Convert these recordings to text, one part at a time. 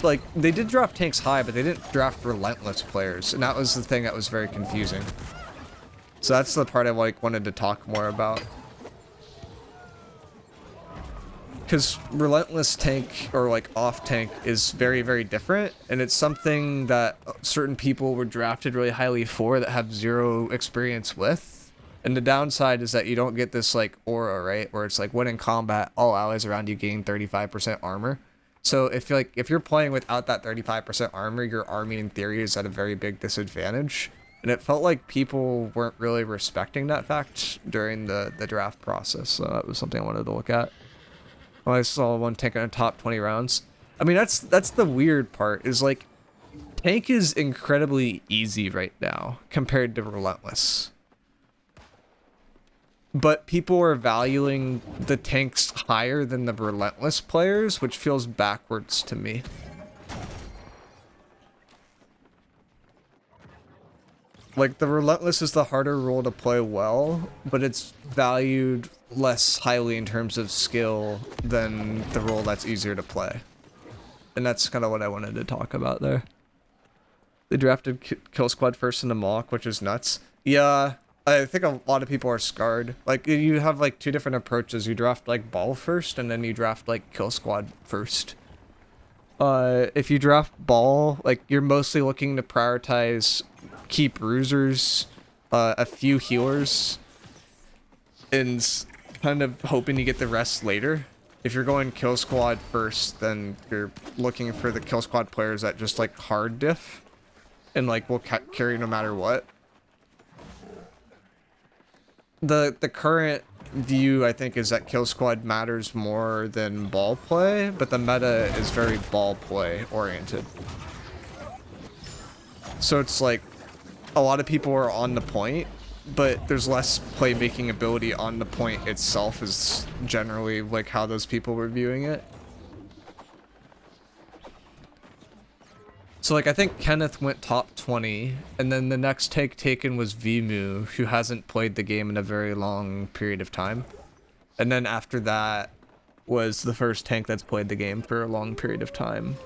like, they did draft tanks high, but they didn't draft Relentless players, and that was the thing that was very confusing. So that's the part I like wanted to talk more about. Because Relentless tank, or like off tank, is very, very different, and it's something that certain people were drafted really highly for that have zero experience with. And the downside is that you don't get this like aura, right? Where it's like when in combat, all allies around you gain 35% armor. So if you're playing without that 35% armor, your army in theory is at a very big disadvantage. And it felt like people weren't really respecting that fact during the draft process. So that was something I wanted to look at. When I saw one tank in the top 20 rounds. I mean, that's the weird part, is like, tank is incredibly easy right now compared to Relentless. But people are valuing the tanks higher than the Relentless players, which feels backwards to me. Like, the Relentless is the harder role to play well, but it's valued less highly in terms of skill than the role that's easier to play. And that's kind of what I wanted to talk about there. They drafted Kill Squad first in the mock, which is nuts. Yeah, I think a lot of people are scarred. Like, you have, like, two different approaches. You draft, like, Ball first, and then you draft, like, Kill Squad first. If you draft Ball, like, you're mostly looking to prioritize key bruisers, a few healers, and kind of hoping to get the rest later. If you're going Kill Squad first, then you're looking for the Kill Squad players that just like hard diff and like will carry no matter what. The current view, I think, is that Kill Squad matters more than ball play, but the meta is very ball play oriented. So it's like a lot of people are on the point, but there's less playmaking ability on the point itself is generally like how those people were viewing it. So like I think Kenneth went top 20, and then the next take taken was Vimu, who hasn't played the game in a very long period of time. And then after that was the first tank that's played the game for a long period of time.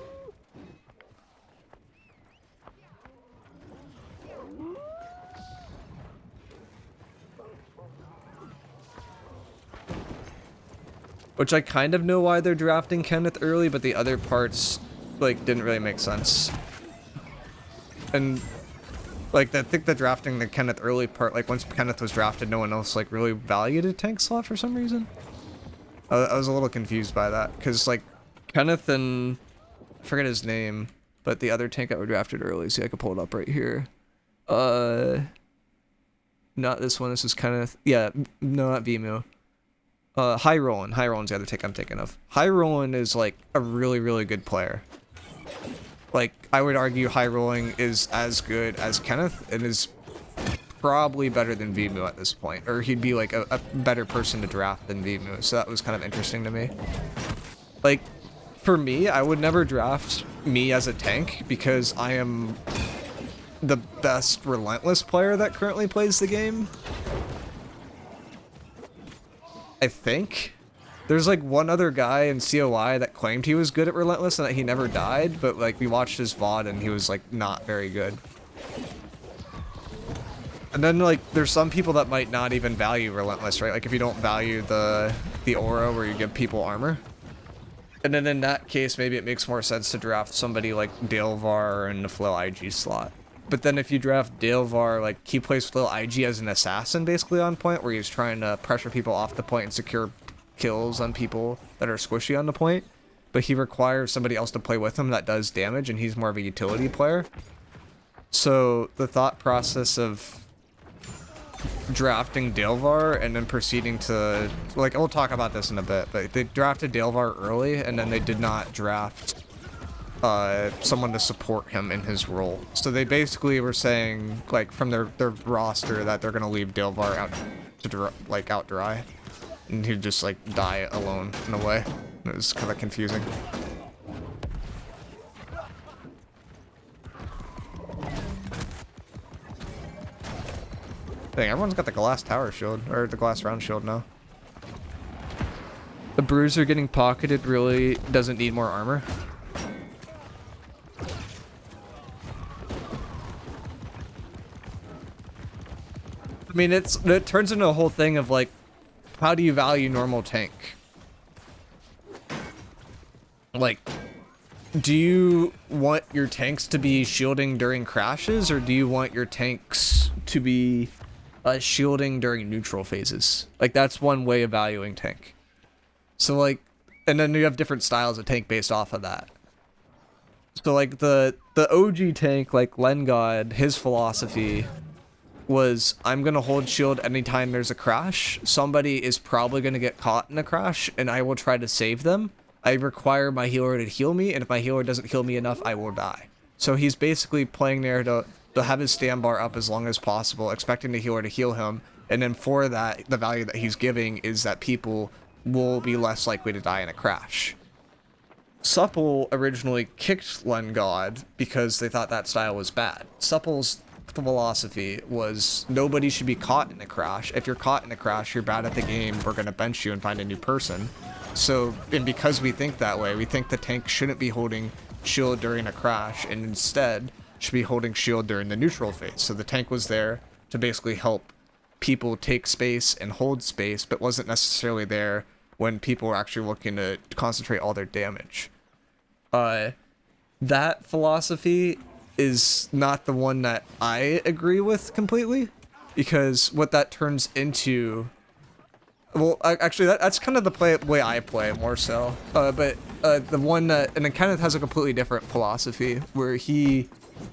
Which I kind of know why they're drafting Kenneth early, but the other parts, like, didn't really make sense. And, like, I think the drafting the Kenneth early part, like, once Kenneth was drafted, no one else, like, really valued a tank slot for some reason. I was a little confused by that, because, like, Kenneth and, I forget his name, but the other tank that were drafted early, see, I could pull it up right here. Not this one, this is Kenneth, yeah, no, not Vimu. High Rollin. High Rollin's the other take I'm thinking of. High Rollin is like a really, really good player. Like, I would argue High Rolling is as good as Kenneth and is probably better than Vimu at this point. Or he'd be like a better person to draft than Vimu. So that was kind of interesting to me. Like, for me, I would never draft me as a tank because I am the best Relentless player that currently plays the game. I think. There's like one other guy in COI that claimed he was good at Relentless and that he never died, but like we watched his VOD and he was like not very good. And then like there's some people that might not even value Relentless, right? Like if you don't value the aura where you give people armor. And then in that case, maybe it makes more sense to draft somebody like Dalevar in the Flail IG slot. But then if you draft Dalevar, like, he plays Flail IG as an assassin, basically, on point, where he's trying to pressure people off the point and secure kills on people that are squishy on the point. But he requires somebody else to play with him that does damage, and he's more of a utility player. So the thought process of drafting Dalevar and then proceeding to... Like, we'll talk about this in a bit, but they drafted Dalevar early, and then they did not draft... someone to support him in his role. So they basically were saying, like, from their roster that they're gonna leave Dalevar out to out dry. And he'd just, like, die alone in a way. It was kind of confusing. Dang, everyone's got the glass tower shield, or the glass round shield now. The bruiser getting pocketed really doesn't need more armor. I mean, it turns into a whole thing of like, how do you value normal tank? Like, do you want your tanks to be shielding during crashes, or do you want your tanks to be shielding during neutral phases? Like, that's one way of valuing tank. So like, and then you have different styles of tank based off of that. So like the OG tank, like Lengod, his philosophy was, I'm gonna hold shield anytime there's a crash. Somebody is probably gonna get caught in a crash, and I will try to save them. I require my healer to heal me, and if my healer doesn't heal me enough, I will die. So he's basically playing there to have his stand bar up as long as possible, expecting the healer to heal him, and then for that, the value that he's giving is that people will be less likely to die in a crash. Supple originally kicked Lengod because they thought that style was bad. Supple's philosophy was, nobody should be caught in a crash. If you're caught in a crash, you're bad at the game, we're going to bench you and find a new person. So, and because we think that way, we think the tank shouldn't be holding shield during a crash, and instead should be holding shield during the neutral phase. So the tank was there to basically help people take space and hold space, but wasn't necessarily there when people were actually looking to concentrate all their damage. That philosophy is not the one that I agree with completely, because what that turns into, well, actually, that's kind of the way I play more so. But the one that, and it kind of has a completely different philosophy, where he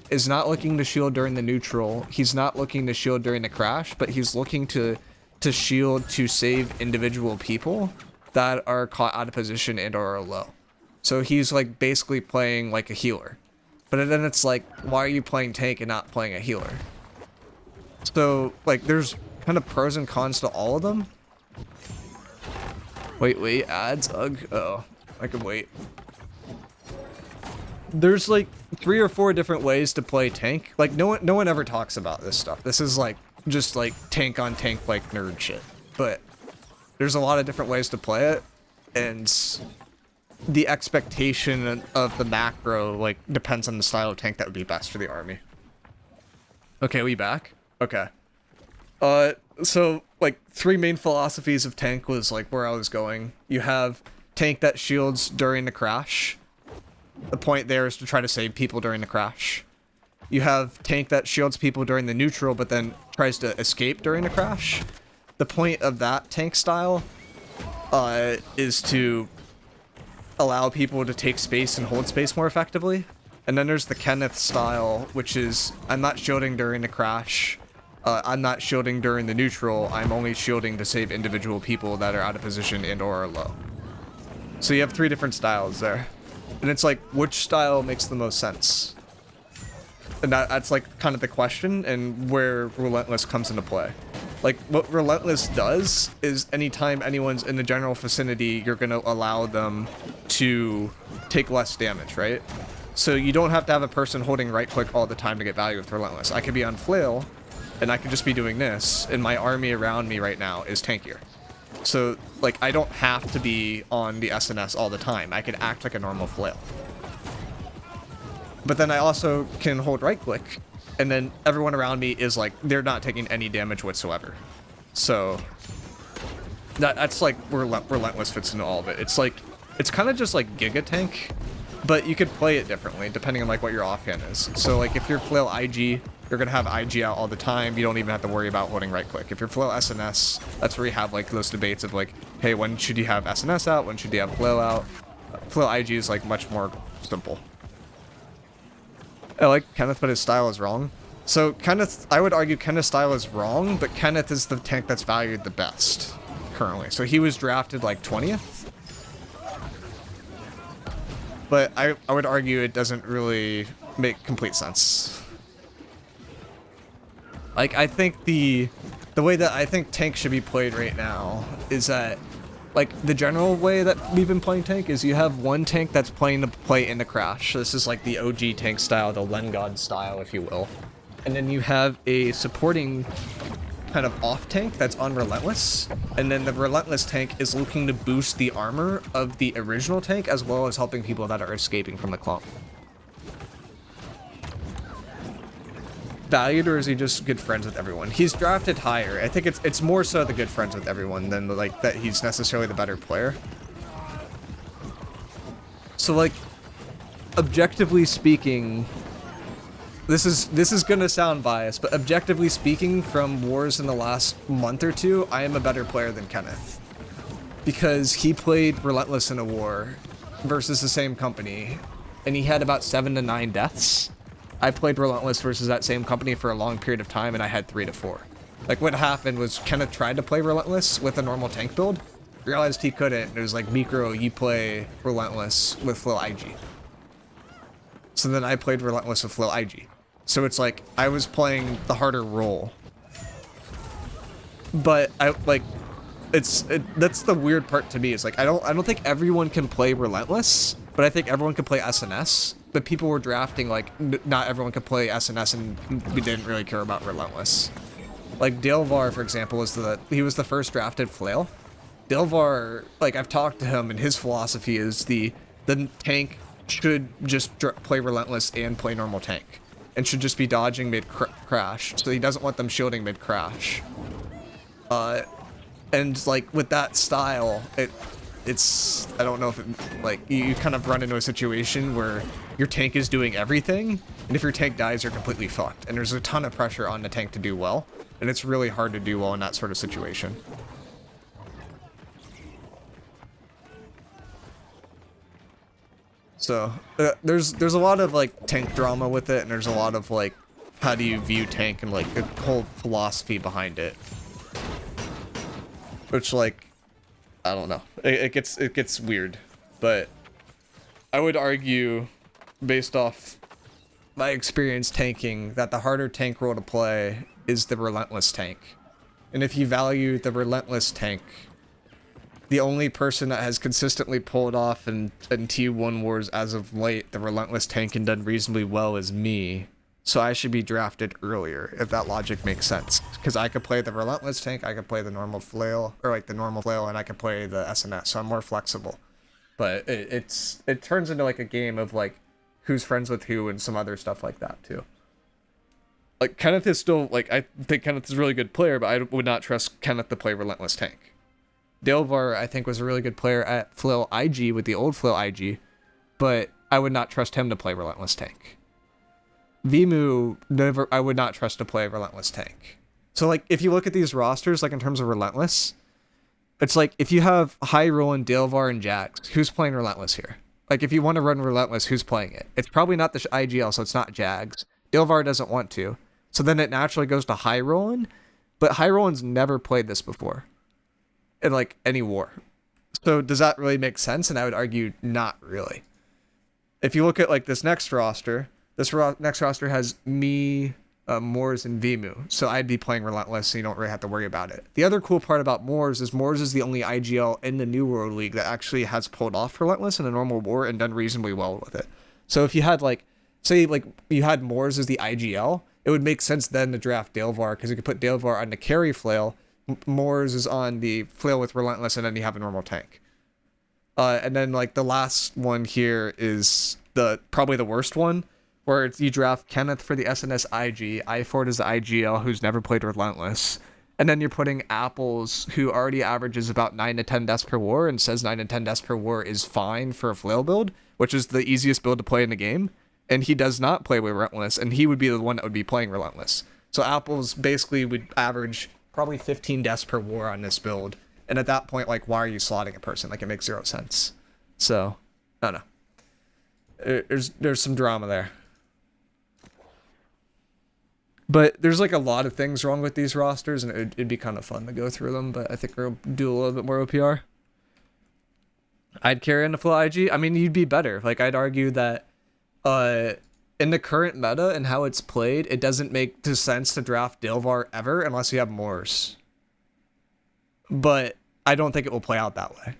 is not looking to shield during the neutral, he's not looking to shield during the crash, but he's looking to shield to save individual people that are caught out of position and or are low. So he's like basically playing like a healer. But then it's like, why are you playing tank and not playing a healer? So like there's kind of pros and cons to all of them. Wait, ads? Ugh. Oh, I can wait. There's like 3 or 4 different ways to play tank. Like no one ever talks about this stuff. This is like just like tank on tank like nerd shit. But there's a lot of different ways to play it, and the expectation of the macro like depends on the style of tank that would be best for the army. Okay, we back? Okay. So like 3 main philosophies of tank was like where I was going. You have tank that shields during the crash. The point there is to try to save people during the crash. You have tank that shields people during the neutral, but then tries to escape during the crash. The point of that tank style is to allow people to take space and hold space more effectively. And then there's the Kenneth style, which is, I'm not shielding during the crash. I'm not shielding during the neutral. I'm only shielding to save individual people that are out of position and or are low. So you have 3 different styles there. And it's like, which style makes the most sense? And that's like kind of the question, and where Relentless comes into play. Like what Relentless does is anytime anyone's in the general vicinity, you're going to allow them to take less damage, right? So you don't have to have a person holding right click all the time to get value with Relentless. I could be on flail and I could just be doing this, and my army around me right now is tankier. So like I don't have to be on the SNS all the time. I could act like a normal flail. But then I also can hold right click, and then everyone around me is like, they're not taking any damage whatsoever. So that's like where Relentless fits into all of it. It's like, it's kind of just like Giga Tank, but you could play it differently depending on like what your offhand is. So like if you're flail IG, you're gonna have IG out all the time. You don't even have to worry about holding right click. If you're flail SNS, that's where you have like those debates of like, hey, when should you have SNS out? When should you have flail out? Flail IG is like much more simple. I like Kenneth, but his style is wrong. So Kenneth, I would argue Kenneth's style is wrong, but Kenneth is the tank that's valued the best currently. So he was drafted like 20th. But I would argue it doesn't really make complete sense. Like, I think the way that I think tank should be played right now is that, like, the general way that we've been playing tank is you have one tank that's playing to play in the crash. So this is like the OG tank style, the Lengod style, if you will. And then you have a supporting kind of off tank that's on Relentless. And then the Relentless tank is looking to boost the armor of the original tank, as well as helping people that are escaping from the clump. valued, or is he just good friends with everyone? He's drafted higher. I think it's more so the good friends with everyone than like that he's necessarily the better player. So like, objectively speaking, this is gonna sound biased, but objectively speaking, from wars in the last month or two, I am a better player than Kenneth, because he played Relentless in a war versus the same company, and he had about 7 to 9 deaths. I played Relentless versus that same company for a long period of time, and I had 3 to 4. Like, what happened was Kenneth tried to play Relentless with a normal tank build, realized he couldn't. It was like, miicrow, you play Relentless with flow IG. So then I played Relentless with flow IG. So it's like, I was playing the harder role. But I, like, that's the weird part to me. It's like, I don't think everyone can play Relentless, but I think everyone can play SNS. But people were drafting, like, not everyone could play SNS, and we didn't really care about Relentless. Like, Delvar, for example, was he was the first drafted flail. Delvar, like, I've talked to him, and his philosophy is the tank should just play Relentless and play normal tank, and should just be dodging mid-crash, so he doesn't want them shielding mid-crash. And, like, with that style, it's, I don't know if it, like, you kind of run into a situation where your tank is doing everything, and if your tank dies, you're completely fucked. And there's a ton of pressure on the tank to do well, and it's really hard to do well in that sort of situation. So, there's a lot of, like, tank drama with it, and there's a lot of, like, how do you view tank and, like, the whole philosophy behind it. Which, like, I don't know. It gets weird, but I would argue, based off my experience tanking, that the harder tank role to play is the Relentless tank. And if you value the Relentless tank, the only person that has consistently pulled off in T1 wars as of late the Relentless tank and done reasonably well is me. So I should be drafted earlier, if that logic makes sense. Because I could play the Relentless tank, I could play the normal flail, or like the normal flail, and I could play the SNS, so I'm more flexible. But it turns into like a game of like who's friends with who and some other stuff like that too. Like Kenneth is still, like, I think Kenneth is a really good player, but I would not trust Kenneth to play Relentless tank. Delvar, I think, was a really good player at flail IG with the old flail IG, but I would not trust him to play Relentless tank. Vimu, I would not trust to play Relentless tank. So, like, if you look at these rosters, like, in terms of Relentless, it's like, if you have Hyrule and Delvar and Jax, who's playing Relentless here? Like, if you want to run Relentless, who's playing it? It's probably not the IGL, so it's not Jags. Delvar doesn't want to. So then it naturally goes to Hyrule, but Hyrule's never played this before in, like, any war. So does that really make sense? And I would argue not really. If you look at, like, this next roster, next roster has me, Moors, and Vimu. So I'd be playing Relentless, so you don't really have to worry about it. The other cool part about Moors is the only IGL in the New World League that actually has pulled off Relentless in a normal war and done reasonably well with it. So if you had, like, say, like, you had Moors as the IGL, it would make sense then to draft Delvar, because you could put Delvar on the carry flail, Moors is on the flail with Relentless, and then you have a normal tank. And then, like, the last one here is probably the worst one, where you draft Kenneth for the SNS IG, iFord is the IGL, who's never played Relentless, and then you're putting Apples, who already averages about 9 to 10 deaths per war, and says 9 to 10 deaths per war is fine for a flail build, which is the easiest build to play in the game, and he does not play with Relentless, and he would be the one that would be playing Relentless. So Apples basically would average probably 15 deaths per war on this build, and at that point, like, why are you slotting a person? Like, it makes zero sense. So, I don't know. There's some drama there. But there's, like, a lot of things wrong with these rosters, and it'd be kind of fun to go through them, but I think we'll do a little bit more OPR. I'd carry in the full IG. I mean, you'd be better. Like, I'd argue that in the current meta and how it's played, it doesn't make sense to draft Delvar ever unless you have Moors. But I don't think it will play out that way.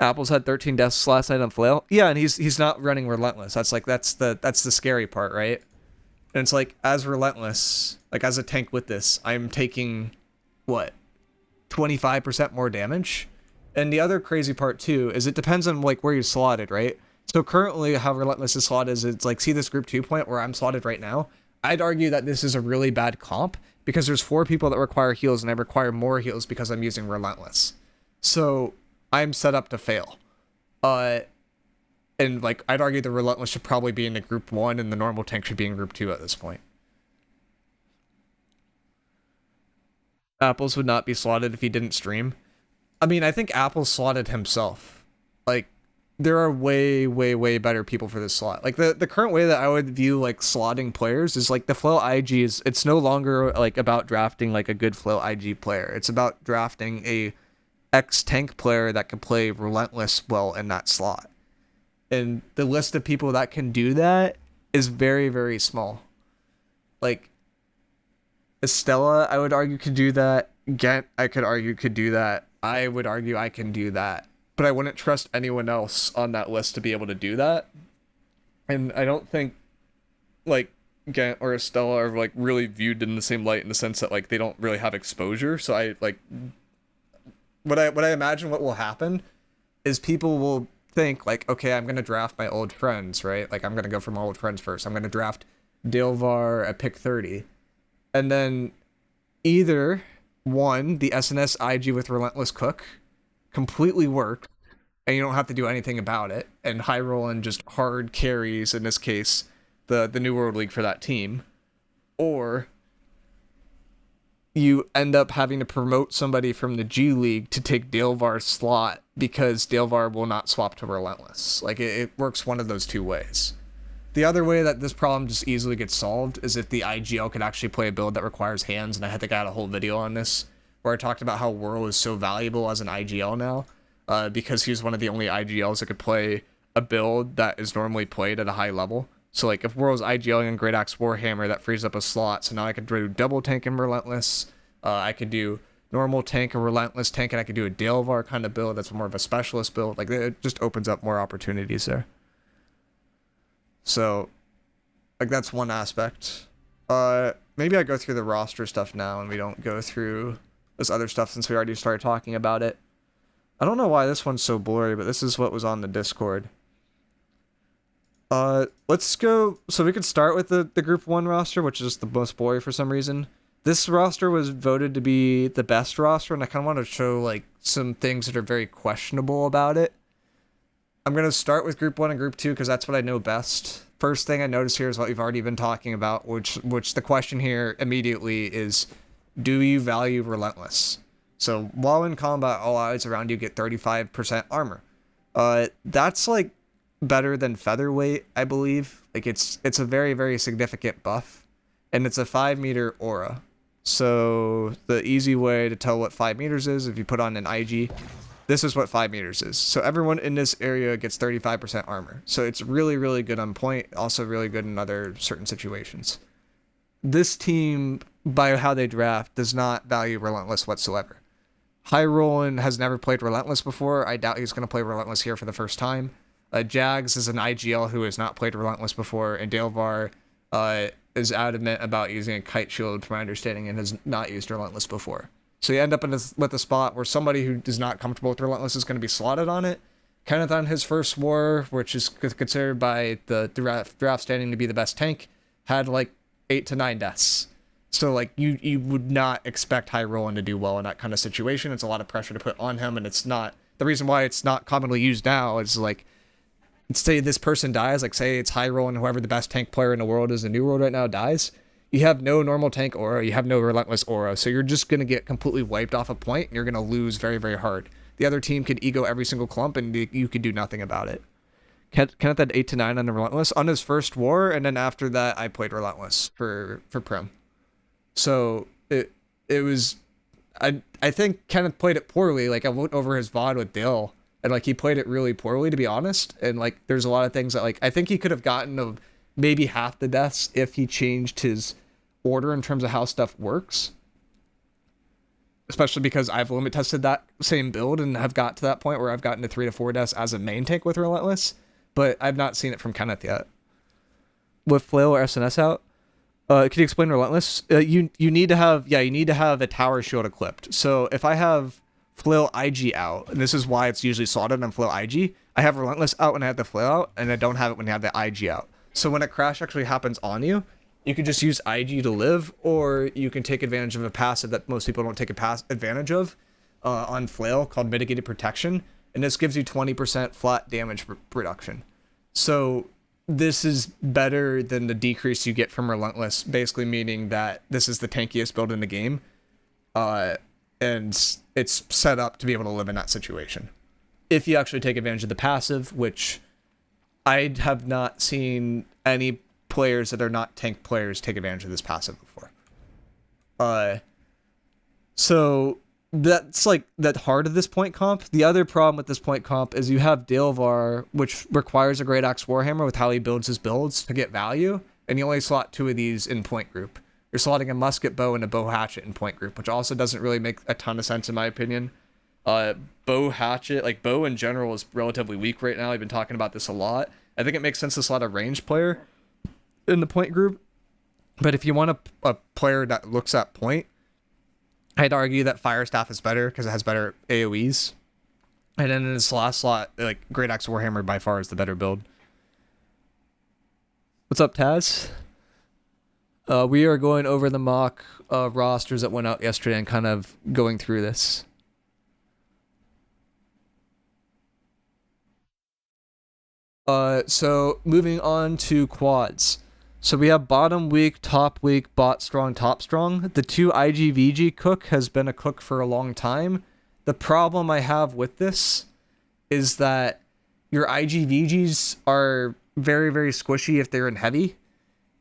Apples had 13 deaths last night on flail. Yeah, and he's not running Relentless. That's the scary part, right? And it's like, as Relentless, like, as a tank with this, I'm taking, what, 25% more damage? And the other crazy part, too, is it depends on, like, where you're slotted, right? So currently, how Relentless is slotted is it's like, see this group 2 point where I'm slotted right now? I'd argue that this is a really bad comp because there's 4 people that require heals and I require more heals because I'm using Relentless. So I'm set up to fail. And like, I'd argue the Relentless should probably be in the group 1 and the normal tank should be in group 2 at this point. Apples would not be slotted if he didn't stream. I mean, I think Apple's slotted himself. Like, there are way, way, way better people for this slot. Like, the current way that I would view, like, slotting players is, like, the Flow IG is, it's no longer, like, about drafting, like, a good Flow IG player. It's about drafting a X-tank player that can play Relentless well in that slot. And the list of people that can do that is very, very small. Like, Estella, I would argue, could do that. Gent, I could argue, could do that. I would argue I can do that. But I wouldn't trust anyone else on that list to be able to do that. And I don't think, like, Gent or Estella are, like, really viewed in the same light in the sense that, like, they don't really have exposure. So I, like, what I imagine what will happen is people will think, like, okay, I'm going to draft my old friends, right? Like, I'm going to go for my old friends first. I'm going to draft Dilvar at pick 30. And then either, one, the SNS IG with Relentless Cook completely works, and you don't have to do anything about it, and high roll and just hard carries, in this case, the New World League for that team. Or you end up having to promote somebody from the G League to take Dilvar's slot because Dilvar will not swap to Relentless. Like, it works one of those two ways. The other way that this problem just easily gets solved is if the IGL could actually play a build that requires hands, and I think I had a whole video on this where I talked about how Whirl is so valuable as an IGL now, because he's one of the only IGLs that could play a build that is normally played at a high level. So like if Whirl's IGLing on Great Axe Warhammer, that frees up a slot, so now I could do double tank and Relentless, I could do normal tank and Relentless tank, and I could do a Dilvar kind of build that's more of a specialist build. Like, it just opens up more opportunities there. So, like, that's one aspect. Maybe I go through the roster stuff now and we don't go through this other stuff since we already started talking about it. I don't know why this one's so blurry, but this is what was on the Discord. Let's go, so we could start with the Group 1 roster, which is the most blurry for some reason. This roster was voted to be the best roster, and I kind of want to show, like, some things that are very questionable about it. I'm going to start with Group 1 and Group 2 because that's what I know best. First thing I notice here is what we've already been talking about, which the question here immediately is, do you value Relentless? So while in combat, all odds around you get 35% armor. That's, like, better than Featherweight, I believe. Like, it's a very, very significant buff, and it's a 5-meter aura. So the easy way to tell what 5 meters is, if you put on an IG, this is what 5 meters is. So everyone in this area gets 35% armor. So it's really, really good on point. Also really good in other certain situations. This team, by how they draft, does not value Relentless whatsoever. High Rollin has never played Relentless before. I doubt he's going to play Relentless here for the first time. Jags is an IGL who has not played Relentless before. And Dilvar is adamant about using a kite shield, from my understanding, and has not used Relentless before. So you end up with a spot where somebody who is not comfortable with Relentless is going to be slotted on it. Kenneth on his first war, which is considered by the draft standing to be the best tank, had like 8 to 9 deaths. So like you would not expect High Rollin to do well in that kind of situation. It's a lot of pressure to put on him, and it's not, the reason why it's not commonly used now is like, say this person dies, like say it's High Rollin, whoever the best tank player in the world is in New World right now dies. You have no normal tank aura, you have no Relentless aura, so you're just going to get completely wiped off a point, and you're going to lose very, very hard. The other team could ego every single clump, and you could do nothing about it. Kenneth had 8 to 9 on the Relentless on his first war, and then after that, I played Relentless for Prim. So it was, I think Kenneth played it poorly. Like, I went over his VOD with Dill, and like he played it really poorly, to be honest. And like there's a lot of things that like I think he could have gotten of maybe half the deaths if he changed his order in terms of how stuff works. Especially because I've limit tested that same build and have got to that point where I've gotten to 3 to 4 deaths as a main tank with Relentless, but I've not seen it from Kenneth yet. With Flail or SNS out, can you explain Relentless? You need to have a tower shield equipped. So if I have Flail IG out, and this is why it's usually slotted on Flail IG, I have Relentless out when I have the Flail out, and I don't have it when I have the IG out. So when a crash actually happens on you, you can just use IG to live, or you can take advantage of a passive that most people don't take advantage of on Flail called Mitigated Protection, and this gives you 20% flat damage reduction. So this is better than the decrease you get from Relentless, basically meaning that this is the tankiest build in the game, and it's set up to be able to live in that situation. If you actually take advantage of the passive, which I have not seen any players that are not tank players take advantage of this passive before. So that's like that heart of this point comp. The other problem with this point comp is you have Dilvar, which requires a Great Axe Warhammer with how he builds his builds to get value, and you only slot 2 of these in point group. You're slotting a musket bow and a bow hatchet in point group, which also doesn't really make a ton of sense in my opinion. Bow hatchet, like bow in general, is relatively weak right now. I've been talking about this a lot. I think it makes sense to slot a ranged player in the point group, but if you want a player that looks at point, I'd argue that Fire Staff is better because it has better AoEs. And then in this last slot, like Great Axe Warhammer by far is the better build. What's up, Taz? We are going over the mock rosters that went out yesterday and kind of going through this. So moving on to quads. So we have bottom weak, top weak, bot strong, top strong. The 2 IGVG cook has been a cook for a long time. The problem I have with this is that your IGVGs are very, very squishy if they're in heavy.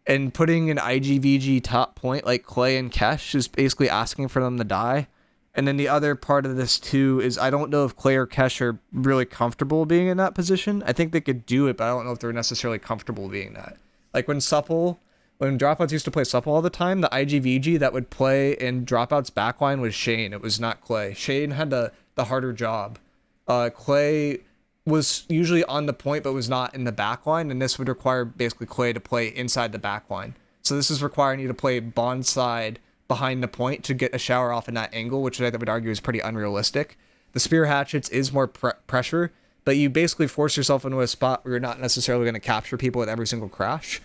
And putting an IGVG top point like Clay and Kesh is basically asking for them to die. And then the other part of this too is I don't know if Clay or Kesh are really comfortable being in that position. I think they could do it, but I don't know if they're necessarily comfortable being that. Like when Dropouts used to play Supple all the time, the IGVG that would play in Dropout's backline was Shane. It was not Clay. Shane had the harder job. Clay was usually on the point but was not in the backline, and this would require basically Clay to play inside the backline. So this is requiring you to play bond side behind the point to get a shower off in that angle, which I would argue is pretty unrealistic. The Spear Hatchets is more pressure, but you basically force yourself into a spot where you're not necessarily going to capture people with every single crash.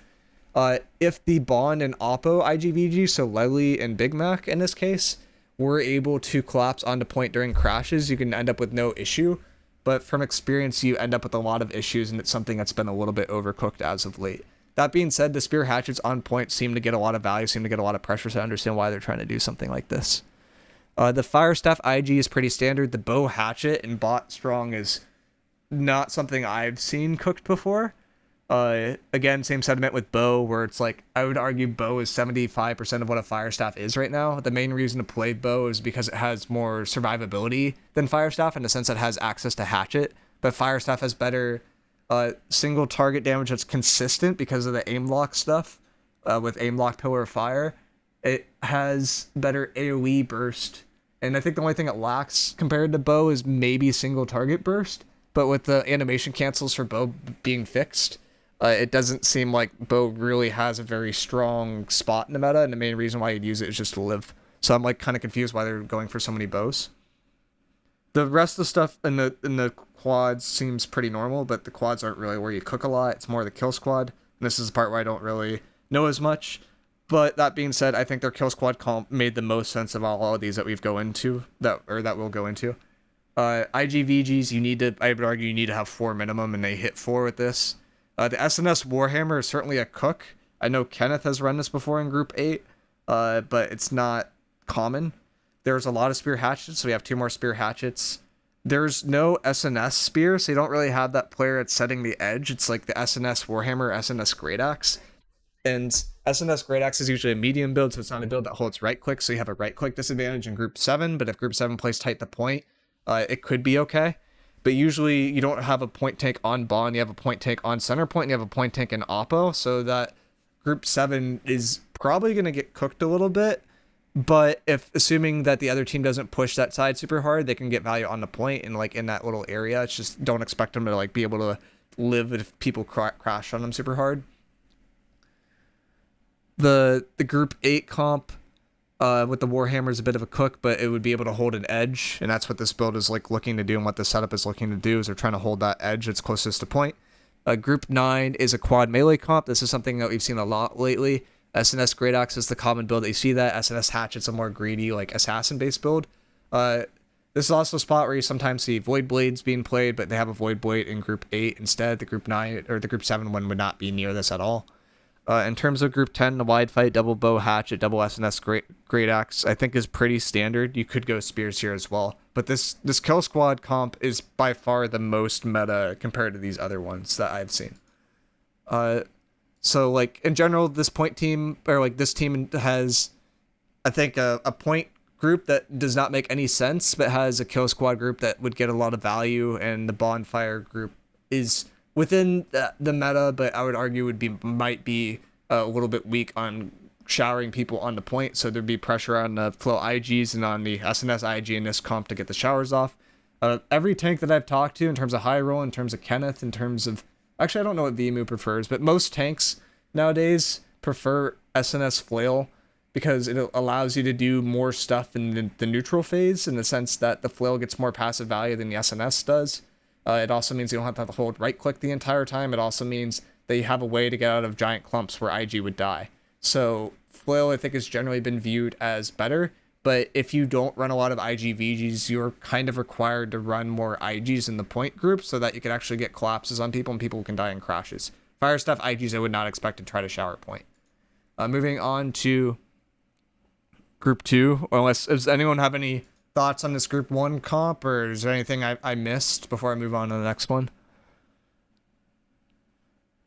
If the Bond and Oppo IGVG, so Lely and Big Mac in this case, were able to collapse onto point during crashes, you can end up with no issue. But from experience, you end up with a lot of issues, and it's something that's been a little bit overcooked as of late. That being said, the Spear Hatchets on point seem to get a lot of value, seem to get a lot of pressure, so I understand why they're trying to do something like this. The Fire Staff IG is pretty standard. The Bow Hatchet and Bot Strong is not something I've seen cooked before. Again, same sentiment with Bow, where it's like, I would argue Bow is 75% of what a Fire Staff is right now. The main reason to play Bow is because it has more survivability than Fire Staff, in the sense that it has access to Hatchet, but Fire Staff has better single target damage that's consistent because of the aim lock stuff, with aim lock Pillar of Fire. It has better AoE burst, and I think the only thing it lacks compared to Bow is maybe single target burst, but with the animation cancels for Bow being fixed, it doesn't seem like Bow really has a very strong spot in the meta, and the main reason why you'd use it is just to live. So I'm like kind of confused why they're going for so many bows. The rest of the stuff in the quads seems pretty normal, but the quads aren't really where you cook a lot. It's more the kill squad. And this is the part where I don't really know as much. But that being said, I think their kill squad comp made the most sense of all of these that we'll go into. IGVGs, I would argue you need to have 4 minimum, and they hit 4 with this. The SNS Warhammer is certainly a cook. I know Kenneth has run this before in Group 8, but it's not common. There's a lot of Spear Hatchets, so we have 2 more Spear Hatchets. There's no SNS Spear, so you don't really have that player that's setting the edge. It's like the SNS Warhammer, SNS Great Axe. And SNS Great Axe is usually a medium build, so it's not a build that holds right click, so you have a right click disadvantage in Group 7, but if Group 7 plays tight to point, it could be okay. But usually you don't have a point tank on Bond, you have a point tank on center point, and you have a point tank in Oppo, so that Group 7 is probably going to get cooked a little bit. But if assuming that the other team doesn't push that side super hard, they can get value on the point and like in that little area. It's just don't expect them to like be able to live if people crash on them super hard. The Group 8 comp, With the Warhammer's a bit of a cook, but it would be able to hold an edge, and that's what this build is like looking to do, and what the setup is looking to do is they're trying to hold that edge that's closest to point. Group 9 is a quad melee comp. This is something that we've seen a lot lately. SNS Great Axe is the common build that you see that. SNS Hatchet's a more greedy, like, assassin-based build. This is also a spot where you sometimes see Void Blades being played, but they have a Void Blade in Group 8 instead. The Group 9, or the Group 7 one would not be near this at all. In terms of Group 10, the Wide Fight, Double Bow Hatchet, Double SNS Great Axe, I think is pretty standard. You could go Spears here as well. But this Kill Squad comp is by far the most meta compared to these other ones that I've seen. So, like, in general, this point team, or, like, this team has, I think, a point group that does not make any sense, but has a Kill Squad group that would get a lot of value, and the Bonfire group is within the meta, but I would argue might be a little bit weak on showering people on the point, so there'd be pressure on the flow IGs and on the SNS IG in this comp to get the showers off. Every tank that I've talked to in terms of high roll, in terms of Kenneth, in terms of... Actually, I don't know what VMU prefers, but most tanks nowadays prefer SNS Flail because it allows you to do more stuff in the neutral phase, in the sense that the Flail gets more passive value than the SNS does. It also means you don't have to hold right click the entire time. It also means that you have a way to get out of giant clumps where IG would die. So Flail, I think, has generally been viewed as better, but if you don't run a lot of IG VGs, you're kind of required to run more IGs in the point group so that you can actually get collapses on people and people can die in crashes. Fire stuff IGs I would not expect to try to shower point. Moving on to Group 2, unless does anyone have any thoughts on this Group 1 comp, or is there anything I missed before I move on to the next one?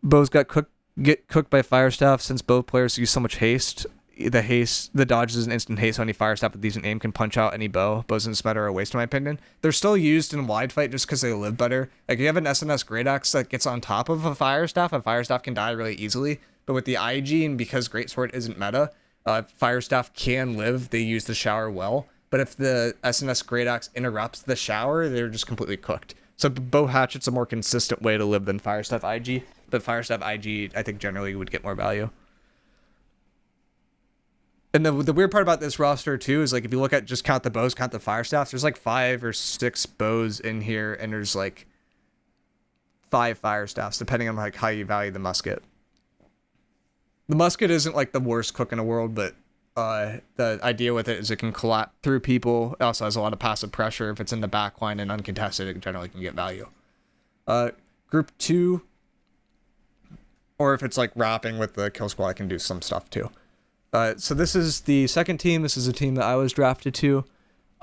Bows get cooked by Firestaff since both players use so much haste. The dodge is an instant haste on any Firestaff with decent aim can punch out any bow. Bows in Smet are a waste in my opinion. They're still used in wide fight just because they live better. Like, you have an SNS Great Axe that gets on top of a Firestaff can die really easily. But with the IG, and because Greatsword isn't meta, Firestaff can live. They use the shower well. But if the SNS Great Axe interrupts the shower, they're just completely cooked. So Bow Hatchet's a more consistent way to live than Firestaff IG. But Firestaff IG, I think, generally would get more value. And the weird part about this roster, too, is, like, if you look at just count the bows, count the Firestaffs, there's, like, 5 or 6 bows in here, and there's, like, 5 Firestaffs, depending on, like, how you value the musket. The musket isn't, like, the worst cook in the world, but the idea with it is it can collapse through people. It also has a lot of passive pressure. If it's in the backline and uncontested, it generally can get value. Group 2, or if it's like wrapping with the Kill Squad, it can do some stuff too. So this is the second team. This is a team that I was drafted to.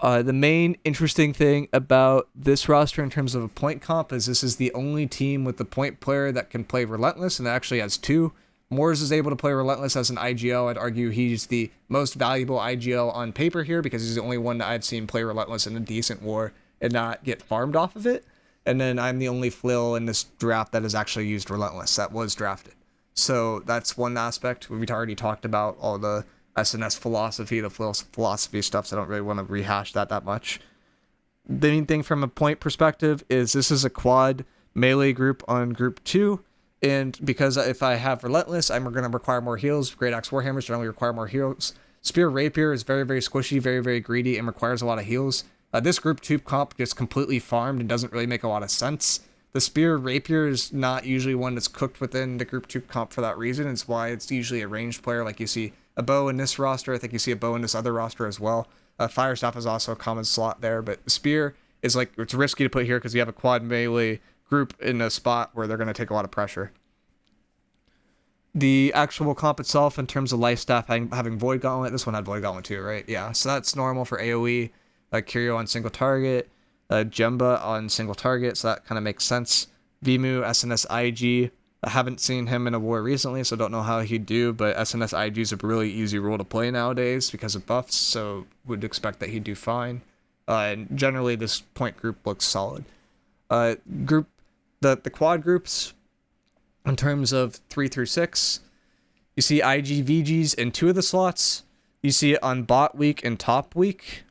The main interesting thing about this roster in terms of a point comp is this is the only team with the point player that can play Relentless, and it actually has 2. Moors is able to play Relentless as an IGL. I'd argue he's the most valuable IGL on paper here because he's the only one that I've seen play Relentless in a decent war and not get farmed off of it. And then I'm the only Flail in this draft that has actually used Relentless that was drafted. So that's one aspect. We've already talked about all the SNS philosophy, the Flail philosophy stuff, so I don't really want to rehash that much. The main thing from a point perspective is this is a quad melee group on Group 2. And because if I have Relentless, I'm going to require more heals. Great Axe Warhammers generally require more heals. Spear Rapier is very, very squishy, very, very greedy, and requires a lot of heals. This Group 2 comp gets completely farmed and doesn't really make a lot of sense. The Spear Rapier is not usually one that's cooked within the Group 2 comp for that reason. It's why it's usually a ranged player. Like you see a bow in this roster. I think you see a bow in this other roster as well. Firestaff is also a common slot there. But Spear is like, it's risky to put here because you have a quad melee group in a spot where they're going to take a lot of pressure. The actual comp itself, in terms of life staff having Void Gauntlet, this one had Void Gauntlet too, right? Yeah, so that's normal for AoE. Curio on single target, Jemba on single target, so that kind of makes sense. Vimu, SNS IG, I haven't seen him in a war recently, so don't know how he'd do, but SNS IG is a really easy role to play nowadays because of buffs, so would expect that he'd do fine. And generally, this point group looks solid. The quad groups, in terms of 3 through 6, you see IG VGs in 2 of the slots. You see it on bot week and top week.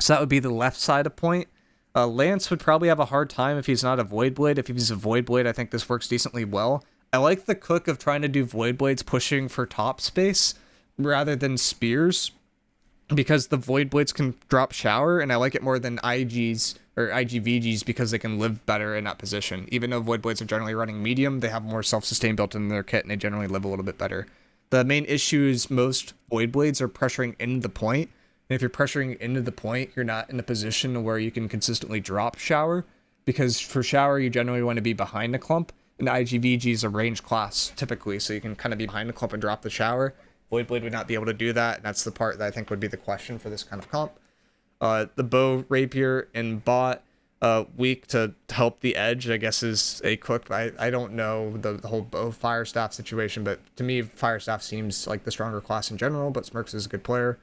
So that would be the left side of point. Lance would probably have a hard time if he's not a Void Blade. If he's a Void Blade, I think this works decently well. I like the cook of trying to do Void Blades pushing for top space rather than spears. because the Void Blades can drop Shower, and I like it more than IGs or IGVGs because they can live better in that position. Even though Void Blades are generally running medium, they have more self-sustain built in their kit, and they generally live a little bit better. The main issue is most Void Blades are pressuring into the point, and if you're pressuring into the point, you're not in a position where you can consistently drop Shower, because for Shower, you generally want to be behind the clump, and IGVG is a range class, typically, so you can kind of be behind the clump and drop the Shower. Void Blade would not be able to do that, and that's the part that I think would be the question for this kind of comp. The Bow, Rapier, and Bot, weak to help the edge, I guess, is a cook. I don't know the whole Bow Fire Staff situation, but to me, Fire Staff seems like the stronger class in general, but Smirks is a good player.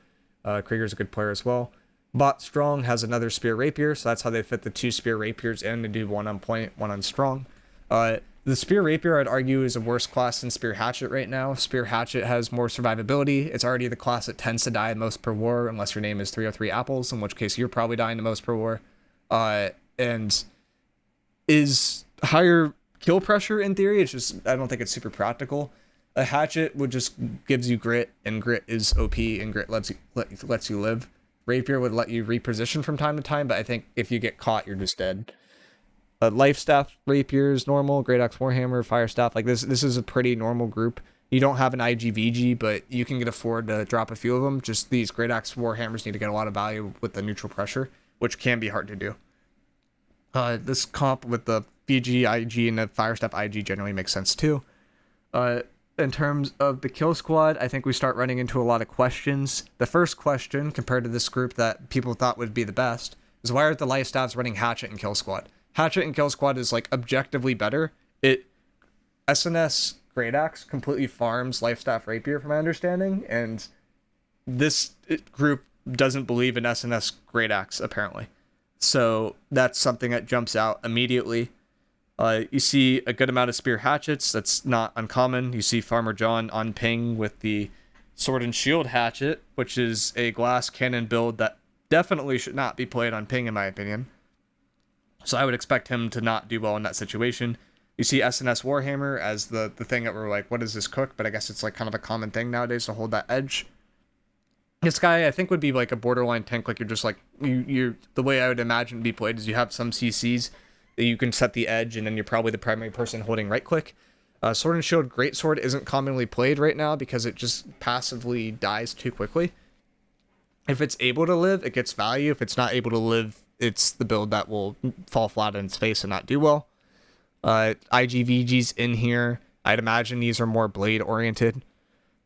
Krieger's a good player as well. Bot Strong has another Spear Rapier, so that's how they fit the 2 Spear Rapiers in to do 1 on point, 1 on Strong. The Spear Rapier, I'd argue, is a worse class than Spear Hatchet right now. Spear Hatchet has more survivability. It's already the class that tends to die the most per war, unless your name is 303 Apples, in which case you're probably dying the most per war. And is higher kill pressure in theory. It's just, I don't think it's super practical. A Hatchet would just gives you grit, and grit is OP, and grit lets you live. Rapier would let you reposition from time to time, but I think if you get caught, you're just dead. Life Staff Rapier is normal. Great Axe Warhammer, Fire Staff, like this is a pretty normal group. You don't have an IGVG, but you can afford to drop a few of them. Just these Great Axe Warhammers need to get a lot of value with the neutral pressure, which can be hard to do. This comp with the VG, IG, and the Fire Staff IG generally makes sense too. In terms of the kill squad, I think we start running into a lot of questions. The first question, compared to this group that people thought would be the best, is why aren't the Life Staffs running Hatchet and Kill Squad? Hatchet and Kill Squad is like objectively better. SNS Great Axe completely farms Life Staff Rapier from my understanding, and this group doesn't believe in SNS Great Axe apparently. So that's something that jumps out immediately. You see a good amount of Spear Hatchets. That's not uncommon. You see Farmer John on ping with the Sword and Shield Hatchet, which is a glass cannon build that definitely should not be played on ping in my opinion. So I would expect him to not do well in that situation. You see SNS Warhammer as the thing that we're like, what does this cook? But I guess it's like kind of a common thing nowadays to hold that edge. This guy, I think, would be like a borderline tank. Like you're just like, you're the way I would imagine to be played is you have some CCs that you can set the edge, and then you're probably the primary person holding right click. Sword and Shield Greatsword isn't commonly played right now because it just passively dies too quickly. If it's able to live, it gets value. If it's not able to live, it's the build that will fall flat in its face and not do well. IGVG's in here. I'd imagine these are more blade oriented.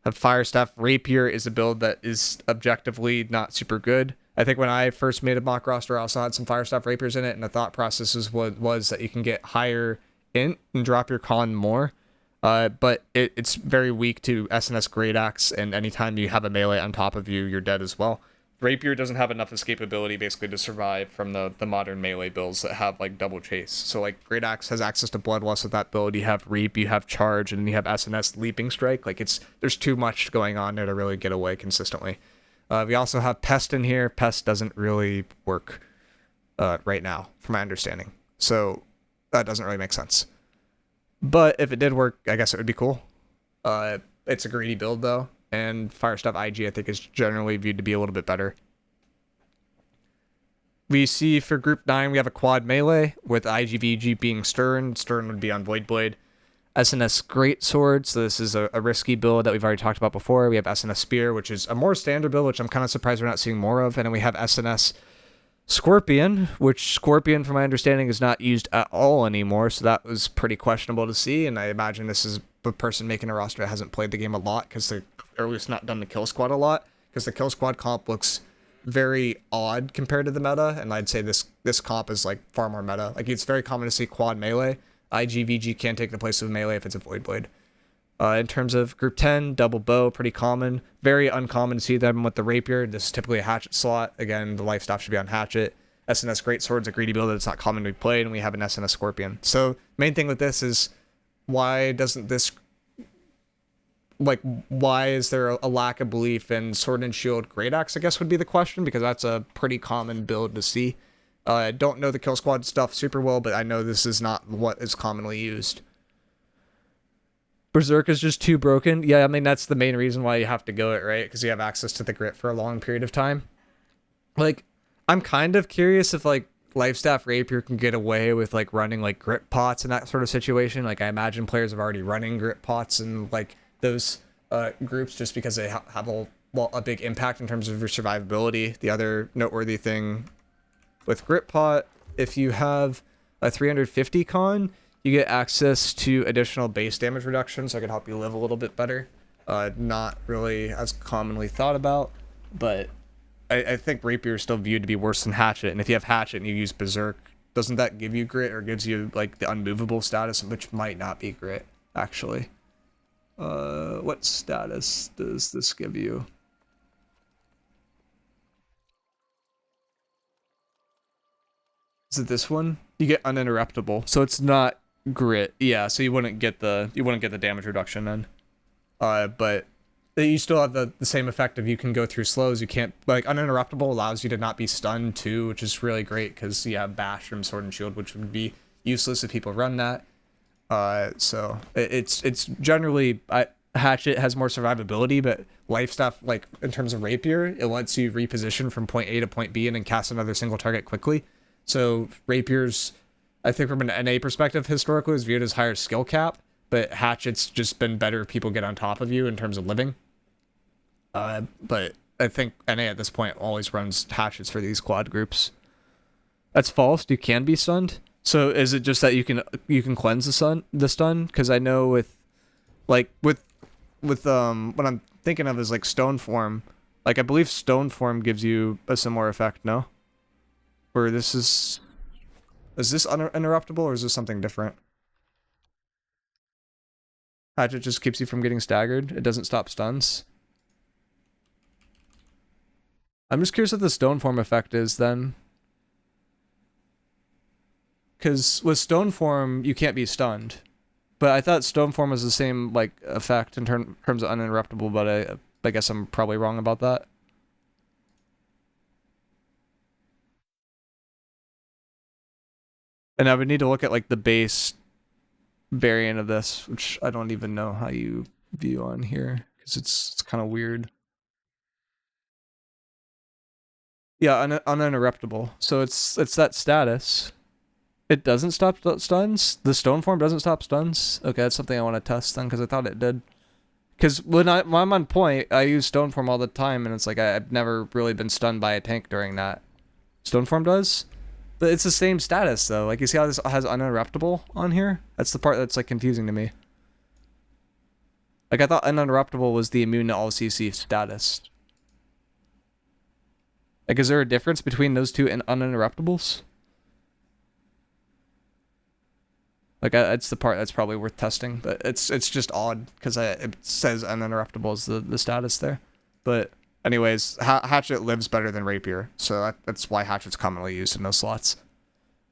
A Fire Staff Rapier is a build that is objectively not super good. I think when I first made a mock roster, I also had some Fire Staff Rapiers in it, and the thought process was that you can get higher int and drop your con more. But it's very weak to SNS Great Axe, and anytime you have a melee on top of you, you're dead as well. Rapier doesn't have enough escapability basically to survive from the modern melee builds that have like double chase. So like Great Axe has access to Bloodlust with that build. You have Reap, you have Charge, and then you have SNS Leaping Strike. Like there's too much going on there to really get away consistently. We also have Pest in here. Pest doesn't really work right now, from my understanding. So that doesn't really make sense. But if it did work, I guess it would be cool. It's a greedy build though. And Fire Staff IG, I think, is generally viewed to be a little bit better. We see for Group 9, we have a quad melee, with IGVG being Stern. Stern would be on Void Blade. SNS Greatsword, so this is a risky build that we've already talked about before. We have SNS Spear, which is a more standard build, which I'm kind of surprised we're not seeing more of. And then we have SNS Scorpion, which Scorpion, from my understanding, is not used at all anymore, so that was pretty questionable to see. And I imagine this is a person making a roster that hasn't played the game a lot, or at least not done the Kill Squad a lot, because the Kill Squad comp looks very odd compared to the meta, and I'd say this comp is like far more meta. Like it's very common to see quad melee. IGVG can take the place of melee if it's a Void Blade. In terms of Group 10, double bow, pretty common. Very uncommon to see them with the Rapier. This is typically a Hatchet slot. Again, the life staff should be on Hatchet. SNS Greatsword's a greedy build that's not common to be played, and we have an SNS Scorpion. So main thing with this is, why doesn't this, like, why is there a lack of belief in Sword and Shield Great Axe, I guess would be the question, because that's a pretty common build to see. I don't know the Kill Squad stuff super well, but I know this is not what is commonly used. Berserk is just too broken. Yeah, I mean, that's the main reason why you have to go it, right? Because you have access to the grit for a long period of time. Like, I'm kind of curious if, like, Lifestaff Rapier can get away with, like, running, like, grit pots in that sort of situation. Like, I imagine players are already running grit pots in, like, those groups just because they have a big impact in terms of your survivability. The other noteworthy thing with grit pot, if you have a 350 con, you get access to additional base damage reduction, so it can help you live a little bit better. Not really as commonly thought about, but I think Rapier is still viewed to be worse than Hatchet, and if you have Hatchet and you use Berserk, doesn't that give you grit, or gives you, like, the unmovable status, which might not be grit, actually. What status does this give you? Is it this one? You get uninterruptible, so it's not grit. Yeah, so you wouldn't get the damage reduction then. But you still have the same effect of you can go through slows. You can't, like, uninterruptible allows you to not be stunned too, which is really great because you have bash from Sword and Shield, which would be useless if people run that. So it's generally Hatchet has more survivability, but Lifestaff, like, in terms of Rapier, it lets you reposition from point A to point B and then cast another single target quickly. So Rapier's, I think from an NA perspective, historically is viewed as higher skill cap, but Hatchet's just been better if people get on top of you in terms of living. But I think NA at this point always runs Hatchets for these quad groups. That's false. You can be stunned. So is it just that you can cleanse the stun? Because I know with what I'm thinking of is, like, Stone Form. Like, I believe Stone Form gives you a similar effect, no? Or this is this uninterruptible, or is this something different? Hatchet just keeps you from getting staggered. It doesn't stop stuns. I'm just curious what the Stone Form effect is then. Because with Stone Form, you can't be stunned. But I thought Stone Form was the same, like, effect in terms of uninterruptible, but I guess I'm probably wrong about that. And I would need to look at, like, the base variant of this, which I don't even know how you view on here, because it's kind of weird. Yeah, uninterruptible. So it's that status. It doesn't stop stuns? The Stone Form doesn't stop stuns? Okay, that's something I want to test then, because I thought it did. Because when I'm on point, I use Stone Form all the time, and it's like I've never really been stunned by a tank during that. Stone Form does? But it's the same status, though. Like, you see how this has uninterruptible on here? That's the part that's, like, confusing to me. Like, I thought uninterruptible was the immune to all CC status. Like, is there a difference between those two and uninterruptibles? Like, it's the part that's probably worth testing, but it's just odd because it says uninterruptible is the status there. But anyways, Hatchet lives better than Rapier, so that's why Hatchet's commonly used in those slots.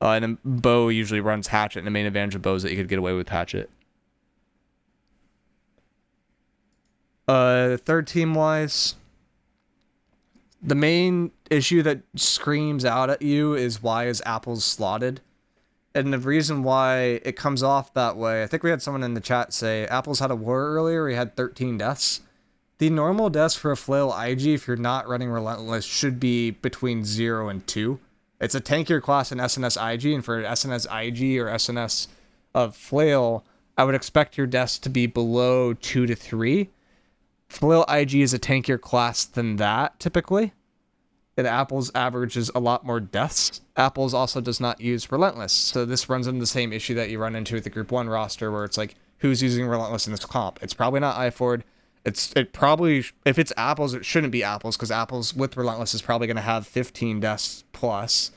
And then Bow usually runs Hatchet, and the main advantage of Bow is that you could get away with Hatchet. Third team wise, the main issue that screams out at you is, why is Apples slotted? And the reason why it comes off that way, I think we had someone in the chat say Apples had a war earlier where he had 13 deaths. The normal deaths for a Flail IG, if you're not running Relentless, should be between 0 and 2. It's a tankier class in SNS IG, and for SNS IG or SNS of Flail, I would expect your deaths to be below 2 to 3. Flail IG is a tankier class than that, typically. And Apples averages a lot more deaths. Apples also does not use Relentless, so this runs into the same issue that you run into with the Group 1 roster, where it's like, who's using Relentless in this comp? It's probably not iFord. It probably, if it's Apples, it shouldn't be Apples, because Apples with Relentless is probably going to have 15 deaths plus.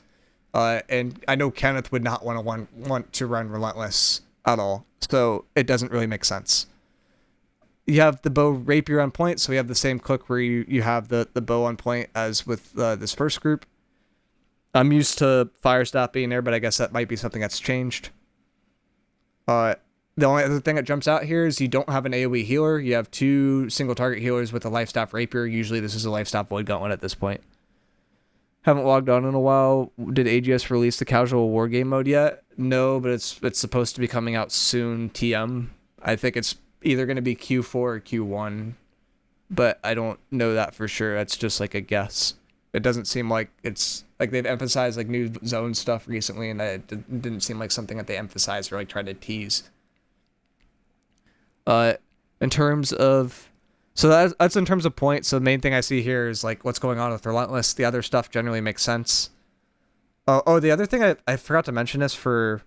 And I know Kenneth would not want to run Relentless at all, so it doesn't really make sense. You have the Bow Rapier on point, so we have the same click where you have the Bow on point as with this first group. I'm used to Firestaff being there, but I guess that might be something that's changed. The only other thing that jumps out here is you don't have an AoE healer. You have 2 single target healers with a Lifestaff Rapier. Usually this is a Lifestaff Void Gauntlet at this point. Haven't logged on in a while. Did AGS release the casual war game mode yet? No, but it's supposed to be coming out soon. TM. I think it's either going to be Q4 or Q1, but I don't know that for sure. That's just like a guess. It doesn't seem like it's like they've emphasized like new zone stuff recently, and it didn't seem like something that they emphasized or like tried to tease. In terms of, so that's in terms of points. So the main thing I see here is like what's going on with Relentless. The other stuff generally makes sense. The other thing I forgot to mention is for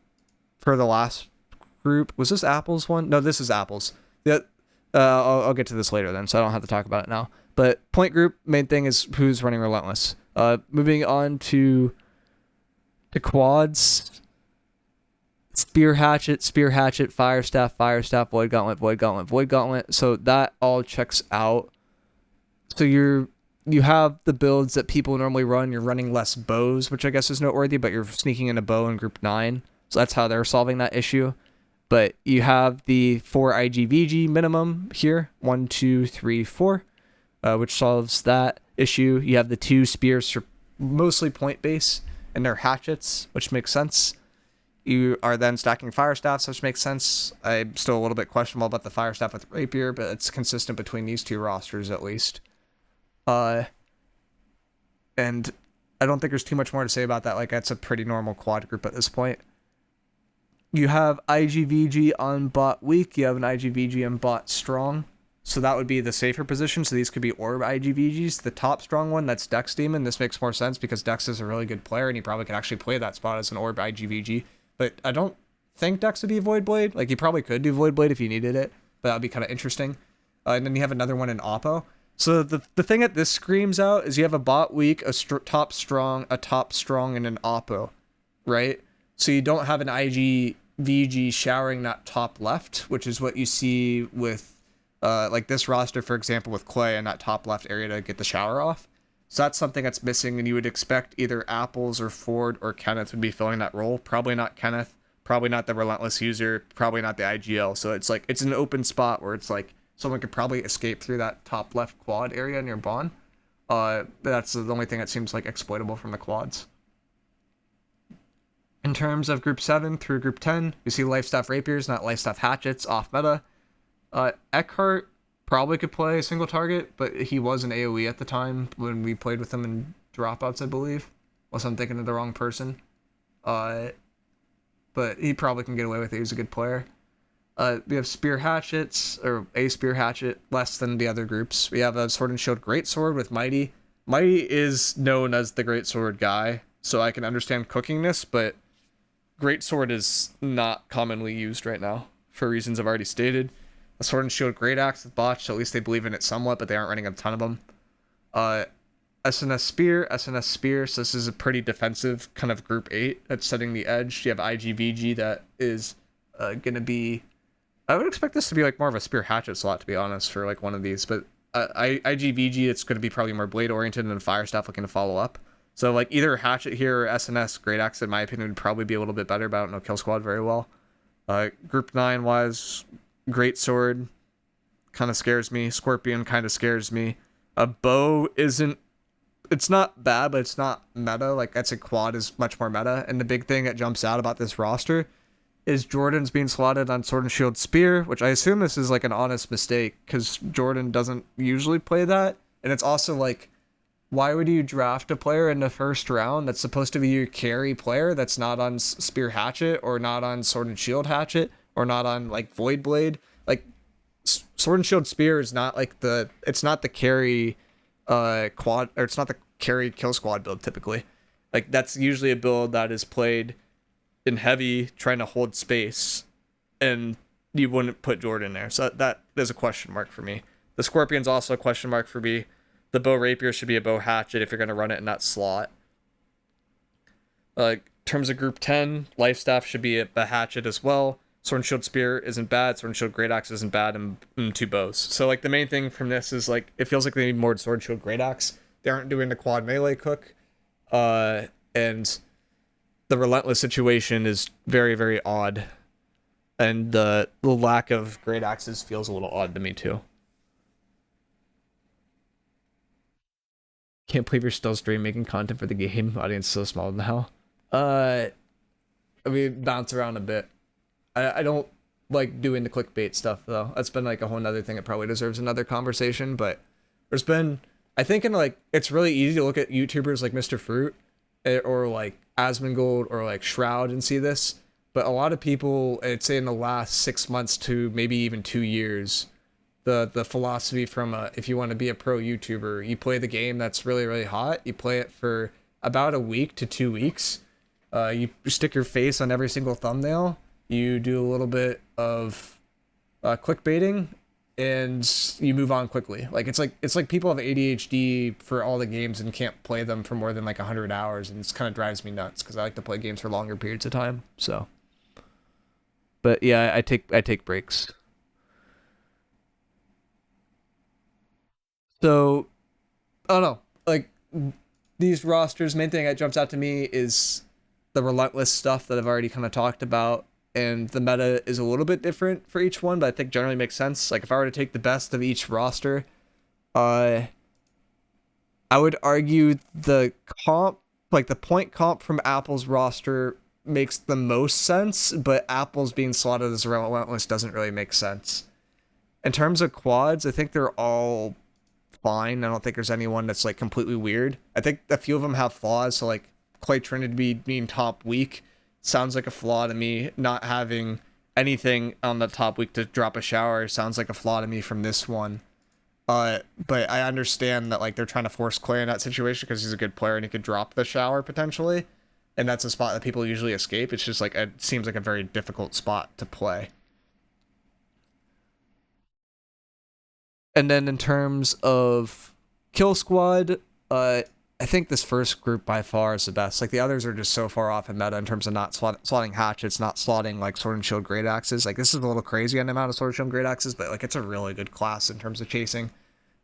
the last group, was this Apple's one? No, this is Apple's. I'll get to this later then, so I don't have to talk about it now. But point group, main thing is who's running Relentless. Moving on to quads. Spear Hatchet, Fire Staff, Void Gauntlet, Void Gauntlet, Void Gauntlet. So that all checks out. So you have the builds that people normally run. You're running less bows, which I guess is noteworthy, but you're sneaking in a bow in group 9. So that's how they're solving that issue. But you have the 4 IGVG minimum here. 1, 2, 3, 4, which solves that issue. You have the 2 spears for mostly point base, and they're hatchets, which makes sense. You are then stacking Fire Staffs, which makes sense. I'm still a little bit questionable about the Fire Staff with Rapier, but it's consistent between these two rosters at least. And I don't think there's too much more to say about that. Like, that's a pretty normal quad group at this point. You have IGVG on bot weak. You have an IGVG on bot strong. So that would be the safer position. So these could be Orb IGVGs. The top strong one, that's Dex Demon. This makes more sense because Dex is a really good player, and he probably could actually play that spot as an Orb IGVG. But I don't think Dex would be Void Blade. Like, you probably could do Void Blade if you needed it, but that would be kind of interesting. And then you have another one in Oppo. So the thing that this screams out is you have a bot weak, a top strong, and an Oppo, right? So you don't have an IGVG showering that top left, which is what you see with like this roster, for example, with Clay in that top left area to get the shower off. So that's something that's missing, and you would expect either Apples or Ford or Kenneth would be filling that role. Probably not Kenneth, probably not the Relentless user, probably not the IGL. So it's like, it's an open spot where it's like someone could probably escape through that top left quad area near Bond. But that's the only thing that seems like exploitable from the quads. In terms of group 7 through group 10, you see Lifestaff Rapiers, not Lifestaff Hatchets, off meta. Eckhart probably could play a single target, but he was an AoE at the time when we played with him in dropouts, I believe. Unless I'm thinking of the wrong person. But he probably can get away with it. He's a good player. We have Spear Hatchets, or a Spear Hatchet, less than the other groups. We have a Sword and Shield Greatsword with Mighty. Mighty is known as the Greatsword guy, so I can understand cooking this, but Greatsword is not commonly used right now, for reasons I've already stated. A Sword and Shield Great Axe with botch, so at least they believe in it somewhat, but they aren't running a ton of them. SNS Spear, so this is a pretty defensive kind of group 8 that's setting the edge. You have IGVG that is going to be... I would expect this to be like more of a Spear Hatchet slot, to be honest, for like one of these, but IGVG, it's going to be probably more blade oriented and Fire Staff looking to follow up. So like either Hatchet here or SNS Great Axe, in my opinion, would probably be a little bit better, but I don't know Kill Squad very well. Group 9 wise... Great Sword kind of scares me. Scorpion kind of scares me. A bow isn't... It's not bad, but it's not meta. Like, that's a quad is much more meta. And the big thing that jumps out about this roster is Jordan's being slotted on Sword and Shield Spear, which I assume this is like an honest mistake because Jordan doesn't usually play that. And it's also like, why would you draft a player in the first round that's supposed to be your carry player that's not on Spear Hatchet or not on Sword and Shield Hatchet? Or not on like Void Blade. Like Sword and Shield Spear is not like it's not the carry quad, or it's not the carry kill squad build typically. Like that's usually a build that is played in heavy, trying to hold space, and you wouldn't put Jordan there. So that is a question mark for me. The Scorpion's also a question mark for me. The Bow Rapier should be a Bow Hatchet if you're going to run it in that slot. In terms of group 10, Lifestaff should be a Hatchet as well. Sword and Shield Spear isn't bad. Sword and Shield Great Axe isn't bad, and 2 bows. So like the main thing from this is like it feels like they need more Sword and Shield Great Axe. They aren't doing the quad melee cook, and the Relentless situation is very, very odd, and the lack of Great Axes feels a little odd to me too. Can't believe you're still stream making content for the game. Audience so small now. I mean, bounce around a bit. I don't like doing the clickbait stuff though. That's been like a whole nother thing. It probably deserves another conversation, but there's been, I think in like, it's really easy to look at YouTubers like Mr. Fruit or like Asmongold or like Shroud and see this. But a lot of people, I'd say in the last 6 months to maybe even 2 years, the philosophy from if you want to be a pro YouTuber, you play the game that's really, really hot. You play it for about a week to 2 weeks. You stick your face on every single thumbnail. You do a little bit of clickbaiting, and you move on quickly. Like it's like people have ADHD for all the games and can't play them for more than like 100 hours, and it kind of drives me nuts because I like to play games for longer periods of time. So, but yeah, I take breaks. So I don't know. Like these rosters, main thing that jumps out to me is the relentless stuff that I've already kind of talked about. And the meta is a little bit different for each one, but I think generally makes sense. Like if I were to take the best of each roster, uh, I would argue the comp, like the point comp from Apple's roster makes the most sense, but Apple's being slotted as relentless doesn't really make sense. In terms of quads, I think they're all fine. I don't think there's anyone that's like completely weird. I think a few of them have flaws. So like Clay Trinity being top weak sounds like a flaw to me. Not having anything on the top week to drop a shower sounds like a flaw to me from this one. But I understand that like they're trying to force Clay in that situation because he's a good player and he could drop the shower potentially, and that's a spot that people usually escape. It's just like it seems like a very difficult spot to play. And then in terms of kill squad, I think this first group by far is the best. Like the others are just so far off in meta in terms of not slotting hatchets, not slotting like sword and shield great axes. Like this is a little crazy on the amount of sword and shield great axes, but like it's a really good class in terms of chasing.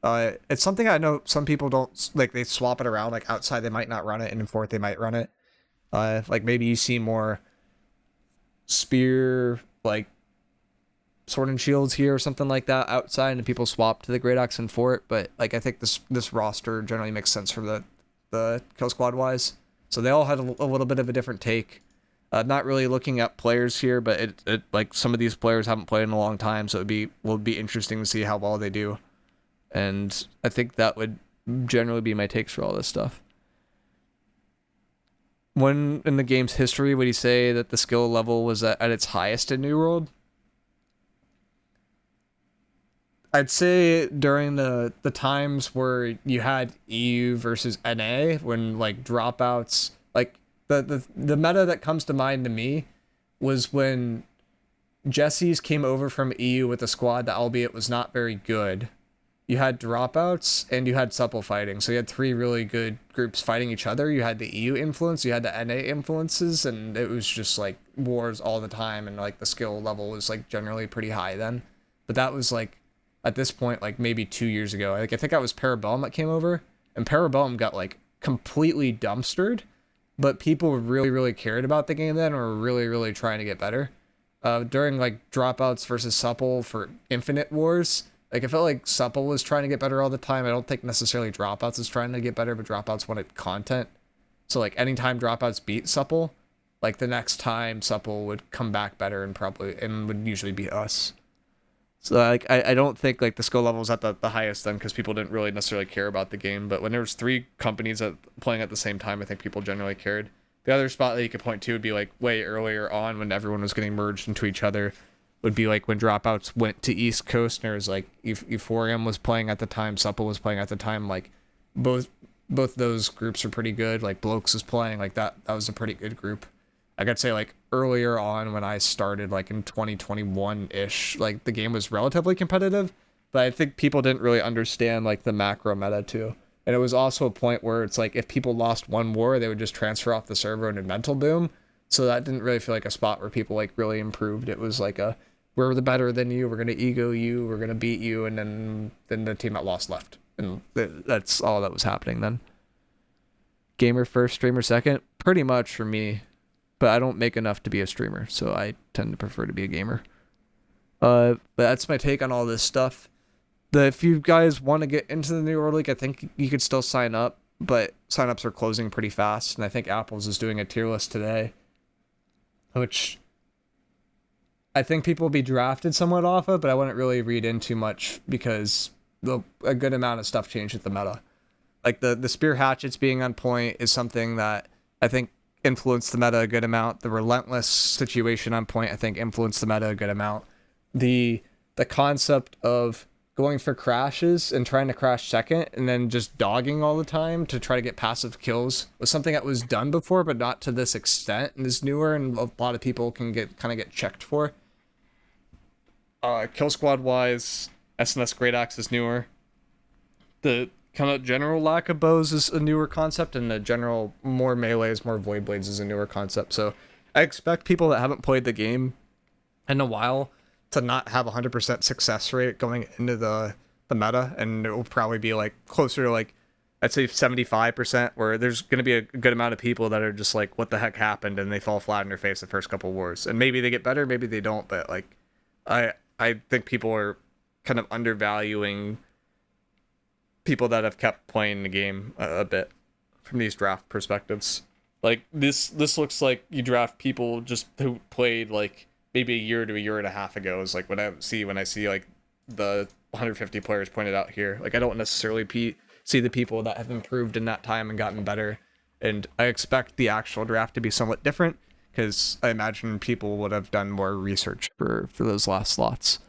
It's something I know some people don't like. They swap it around. Like outside they might not run it, and in fourth they might run it. Like maybe you see more spear like sword and shields here or something like that outside, and people swap to the great axe and fort. But like I think this roster generally makes sense for the kill squad wise. So they all had a little bit of a different take. Not really looking at players here, but it like some of these players haven't played in a long time, so will be interesting to see how well they do. And I think that would generally be my takes for all this stuff. When in the game's history would you say that the skill level was at its highest in New World? I'd say during the times where you had EU versus NA, when like dropouts, like the meta that comes to mind to me was when Jesse's came over from EU with a squad that albeit was not very good. You had dropouts and you had supple fighting. So you had three really good groups fighting each other. You had the EU influence, you had the NA influences, and it was just like wars all the time, and like the skill level was like generally pretty high then. But that was like at this point, like maybe 2 years ago. Like I think I was Parabellum that came over, and Parabellum got like completely dumpstered, but people really, really cared about the game then, and were really, really trying to get better. During like dropouts versus supple for Infinite Wars, like I felt like supple was trying to get better all the time. I don't think necessarily dropouts is trying to get better, but dropouts wanted content. So like anytime dropouts beat supple, like the next time supple would come back better and would usually beat us. So like I don't think like the skill level was at the highest then because people didn't really necessarily care about the game. But when there was three companies playing at the same time, I think people generally cared. The other spot that you could point to would be like way earlier on when everyone was getting merged into each other. Would be like when dropouts went to East Coast, and there was like Euphorium was playing at the time, Supple was playing at the time. Like both those groups are pretty good. Like Blokes was playing, like that was a pretty good group. I could say like earlier on when I started, like in 2021-ish, like the game was relatively competitive, but I think people didn't really understand like the macro meta too. And it was also a point where it's like if people lost one war, they would just transfer off the server and a mental boom. So that didn't really feel like a spot where people like really improved. It was like we're the better than you, we're gonna ego you, we're gonna beat you, and then the team that lost left. And that's all that was happening then. Gamer first, streamer second, pretty much for me. But I don't make enough to be a streamer, so I tend to prefer to be a gamer. But that's my take on all this stuff. If you guys want to get into the New World League, I think you could still sign up, but signups are closing pretty fast, and I think Apple's is doing a tier list today, which I think people will be drafted somewhat off of, but I wouldn't really read in too much because a good amount of stuff changed with the meta. Like the spear hatchets being on point is something that I think influenced the meta a good amount. The relentless situation on point, I think, influenced the meta a good amount. The concept of going for crashes and trying to crash second and then just dogging all the time to try to get passive kills was something that was done before, but not to this extent and is newer, and a lot of people can get checked for. Kill squad wise, SNS Great Axe is newer. The kind of general lack of bows is a newer concept, and the general more melees, more void blades is a newer concept. So I expect people that haven't played the game in a while to not have 100% success rate going into the meta, and it will probably be like closer to like, I'd say 75%, where there's going to be a good amount of people that are just like, what the heck happened, and they fall flat on their face the first couple wars, and maybe they get better, maybe they don't, but like I think people are kind of undervaluing people that have kept playing the game a bit from these draft perspectives. Like this looks like you draft people just who played like maybe a year to a year and a half ago is like when I see like the 150 players pointed out here. Like I don't necessarily see the people that have improved in that time and gotten better. And I expect the actual draft to be somewhat different because I imagine people would have done more research for those last slots.